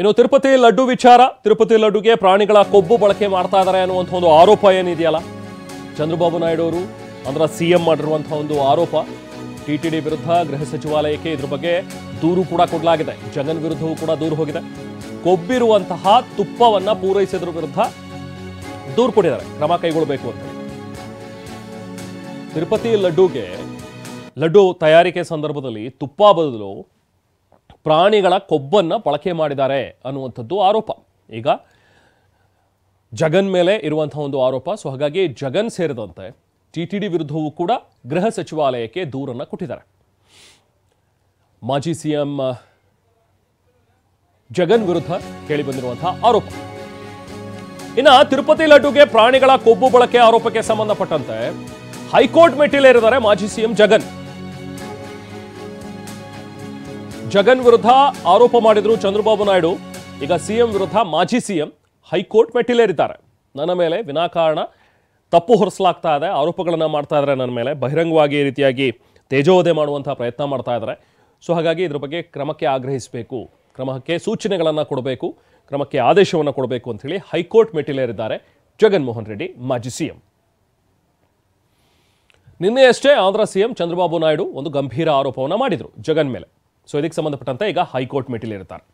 ಇನ್ನು ತಿರುಪತಿ ಲಡ್ಡು ವಿಚಾರ, ತಿರುಪತಿ ಲಡ್ಡುಗೆ ಪ್ರಾಣಿಗಳ ಕೊಬ್ಬು ಬಳಕೆ ಮಾಡ್ತಾ ಇದ್ದಾರೆ ಅನ್ನುವಂಥ ಒಂದು ಆರೋಪ ಏನಿದೆಯಲ್ಲ, ಚಂದ್ರಬಾಬು ನಾಯ್ಡು ಅವರು ಅಂದ್ರೆ ಸಿಎಂ ಮಾಡಿರುವಂತಹ ಒಂದು ಆರೋಪ. ಟಿಟಿಡಿ ವಿರುದ್ಧ ಗೃಹ ಸಚಿವಾಲಯಕ್ಕೆ ಇದ್ರ ಬಗ್ಗೆ ದೂರು ಕೂಡ ಕೊಡಲಾಗಿದೆ. ಜಗನ್ ವಿರುದ್ಧವೂ ಕೂಡ ದೂರು ಹೋಗಿದೆ. ಕೊಬ್ಬಿರುವಂತಹ ತುಪ್ಪವನ್ನ ಪೂರೈಸಿದ್ರ ವಿರುದ್ಧ ದೂರು ಕೊಟ್ಟಿದ್ದಾರೆ, ಕ್ರಮ ಕೈಗೊಳ್ಳಬೇಕು ಅಂತ. ತಿರುಪತಿ ಲಡ್ಡು ತಯಾರಿಕೆ ಸಂದರ್ಭದಲ್ಲಿ ತುಪ್ಪ ಬದಲು ಪ್ರಾಣಿಗಳ ಕೊಬ್ಬನ್ನ ಬಳಕೆ ಮಾಡಿದ್ದಾರೆ ಅನ್ನುವಂಥದ್ದು ಆರೋಪ. ಈಗ ಜಗನ್ ಮೇಲೆ ಇರುವಂತಹ ಒಂದು ಆರೋಪ. ಸೊ ಹಾಗಾಗಿ ಜಗನ್ ಸೇರಿದಂತೆ ಟಿಟಿಡಿ ವಿರುದ್ಧವೂ ಕೂಡ ಗೃಹ ಸಚಿವಾಲಯಕ್ಕೆ ದೂರನ್ನು ಕೊಟ್ಟಿದ್ದಾರೆ. ಮಾಜಿ ಸಿಎಂ ಜಗನ್ ವಿರುದ್ಧ ಕೇಳಿಬಂದಿರುವಂತಹ ಆರೋಪ. ಇನ್ನು ತಿರುಪತಿ ಲಡ್ಡುಗೆ ಪ್ರಾಣಿಗಳ ಕೊಬ್ಬು ಬಳಕೆ ಆರೋಪಕ್ಕೆ ಸಂಬಂಧಪಟ್ಟಂತೆ ಹೈಕೋರ್ಟ್ ಮೆಟ್ಟಿಲೇರಿದ್ದಾರೆ ಮಾಜಿ ಸಿಎಂ ಜಗನ್. ಜಗನ್ ವಿರುದ್ಧ ಆರೋಪ ಮಾಡಿದ್ರು ಚಂದ್ರಬಾಬು ನಾಯ್ಡು. ಈಗ ಸಿಎಂ ವಿರುದ್ಧ ಮಾಜಿ ಸಿಎಂ ಹೈಕೋರ್ಟ್ ಮೆಟ್ಟಿಲೇರಿದ್ದಾರೆ. ನನ್ನ ಮೇಲೆ ವಿನಾಕಾರಣ ತಪ್ಪು ಹೊರಿಸಲಾಗ್ತಾ ಇದೆ, ಆರೋಪಗಳನ್ನು ಮಾಡ್ತಾ ಇದ್ದಾರೆ ನನ್ನ ಮೇಲೆ, ಬಹಿರಂಗವಾಗಿ ಈ ರೀತಿಯಾಗಿ ತೇಜೋವಧೆ ಮಾಡುವಂತಹ ಪ್ರಯತ್ನ ಮಾಡ್ತಾ ಇದ್ದಾರೆ. ಸೊ ಹಾಗಾಗಿ ಇದ್ರ ಬಗ್ಗೆ ಕ್ರಮಕ್ಕೆ ಆಗ್ರಹಿಸಬೇಕು, ಕ್ರಮಕ್ಕೆ ಸೂಚನೆಗಳನ್ನು ಕೊಡಬೇಕು, ಕ್ರಮಕ್ಕೆ ಆದೇಶವನ್ನು ಕೊಡಬೇಕು ಅಂತ ಹೇಳಿ ಹೈಕೋರ್ಟ್ ಮೆಟ್ಟಿಲೇರಿದ್ದಾರೆ ಜಗನ್ಮೋಹನ್ ರೆಡ್ಡಿ ಮಾಜಿ ಸಿಎಂ. ನಿನ್ನೆಯಷ್ಟೇ ಆಂಧ್ರ ಸಿಎಂ ಚಂದ್ರಬಾಬು ನಾಯ್ಡು ಒಂದು ಗಂಭೀರ ಆರೋಪವನ್ನು ಮಾಡಿದರು ಜಗನ್ ಮೇಲೆ. ಸೊ ಇದಕ್ಕೆ ಸಂಬಂಧಪಟ್ಟಂತೆ ಈಗ ಹೈಕೋರ್ಟ್ ಮೆಟ್ಟಿಲೇರಿದ್ದಾರೆ.